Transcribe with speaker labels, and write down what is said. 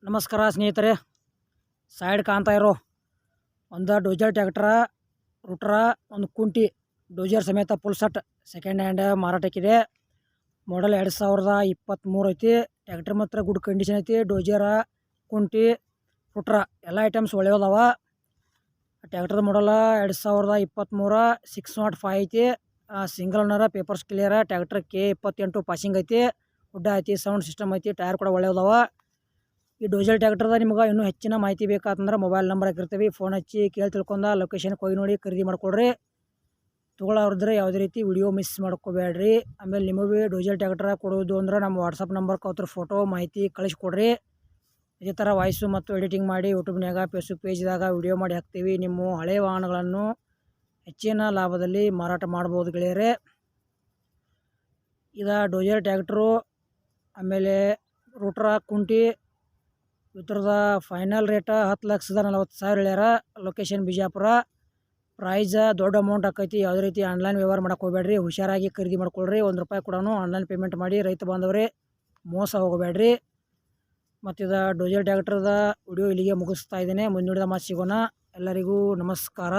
Speaker 1: ನಮಸ್ಕಾರ ಸ್ನೇಹಿತರೆ. ಸೈಡ್ ಕಾಣ್ತಾ ಇರೋ ಒಂದು ಡೋಜರ್ ಟ್ಯಾಕ್ಟರ, ರೂಟ್ರ, ಒಂದು ಕುಂಟಿ ಡೋಜರ್ ಸಮೇತ ಫುಲ್ ಸೆಟ್ ಸೆಕೆಂಡ್ ಹ್ಯಾಂಡ್ ಮಾರಾಟಕ್ಕಿದೆ. ಮಾಡಲ್ 2023 ಐತಿ. ಟ್ಯಾಕ್ಟರ್ ಮಾತ್ರ ಗುಡ್ ಕಂಡೀಷನ್ ಐತಿ. ಡೋಜರ, ಕುಂಟಿ, ರೂಟ್ರ ಎಲ್ಲ ಐಟಮ್ಸ್ ಒಳ್ಳೆಯದಾವ. ಟ್ಯಾಕ್ಟರ್ ಮಾಡಲ್ 2023 605 ಐತಿ. Single owner, papers clear. Tractor K28 passing ಐತಿ. ಹುಡ್ಡ ಐತಿ, ಸೌಂಡ್ ಸಿಸ್ಟಮ್ ಐತಿ, ಟೈರ್ ಕೂಡ ಒಳ್ಳೆಯದಾವ. ಈ ಡೋಜರ್ ಟ್ಯಾಕ್ಟರ್ದ ನಿಮ್ಗೆ ಇನ್ನೂ ಹೆಚ್ಚಿನ ಮಾಹಿತಿ ಬೇಕಾತಂದ್ರೆ ಮೊಬೈಲ್ ನಂಬರ್ ಹಾಕಿರ್ತೀವಿ. ಫೋನ್ ಹಚ್ಚಿ ಕೇಳಿ ತಿಳ್ಕೊಂಡು ಲೊಕೇಶನ್ಗೆ ಹೋಗಿ ನೋಡಿ ಖರೀದಿ ಮಾಡ್ಕೊಡ್ರಿ. ತೊಗೊಳ್ಳೋರಿದ್ರೆ ಯಾವುದೇ ರೀತಿ ವಿಡಿಯೋ ಮಿಸ್ ಮಾಡ್ಕೋಬೇಡ್ರಿ. ಆಮೇಲೆ ನಿಮಗೆ ಡೋಜರ್ ಟ್ಯಾಕ್ಟರ್ ಕೊಡೋದು ಅಂದ್ರೆ ನಮ್ಮ ವಾಟ್ಸಪ್ ನಂಬರ್ಗೆ ಅವ್ರ ಫೋಟೋ ಮಾಹಿತಿ ಕಳಿಸ್ಕೊಡ್ರಿ. ಇದೇ ಥರ ವಾಯ್ಸು ಮತ್ತು ಎಡಿಟಿಂಗ್ ಮಾಡಿ ಯೂಟ್ಯೂಬ್ನಾಗ, ಫೇಸ್ಬುಕ್ ಪೇಜ್ದಾಗ ವಿಡಿಯೋ ಮಾಡಿ ಹಾಕ್ತೀವಿ. ನಿಮ್ಮ ಹಳೆಯ ವಾಹನಗಳನ್ನು ಹೆಚ್ಚಿನ ಲಾಭದಲ್ಲಿ ಮಾರಾಟ ಮಾಡ್ಬೋದು ಗೆಳೆಯರೆ. ಇದು ಡೋಜರ್ ಟ್ಯಾಕ್ಟ್ರು, ಆಮೇಲೆ ರೂಟ್ರ, ಕುಂಟಿ ಇದ್ರದ ಫೈನಲ್ ರೇಟ 10,40,000 ಹೇಳ್ಯಾರ. ಲೊಕೇಶನ್ ಬಿಜಾಪುರ. ಪ್ರೈಸ್ ದೊಡ್ಡ ಅಮೌಂಟ್ ಆಕೈತಿ. ಯಾವುದೇ ರೀತಿ ಆನ್ಲೈನ್ ವ್ಯವಹಾರ ಮಾಡಕ್ಕೆ ಹೋಗ್ಬೇಡ್ರಿ. ಹುಷಾರಾಗಿ ಖರೀದಿ ಮಾಡ್ಕೊಳ್ರಿ. ₹1 ಕೂಡ ಆನ್ಲೈನ್ ಪೇಮೆಂಟ್ ಮಾಡಿ ರೈತ ಬಾಂಧವರೇ ಮೋಸ ಹೋಗಬೇಡ್ರಿ. ಮತ್ತು ಇದು ಡೋಜರ್ ಟ್ಯಾಕ್ಟರ್ದ ವಿಡಿಯೋ ಇಲ್ಲಿಗೆ ಮುಗಿಸ್ತಾ ಇದ್ದೇನೆ. ಮುಂದಿನ ಮಾತು ಸಿಗೋಣ. ಎಲ್ಲರಿಗೂ ನಮಸ್ಕಾರ.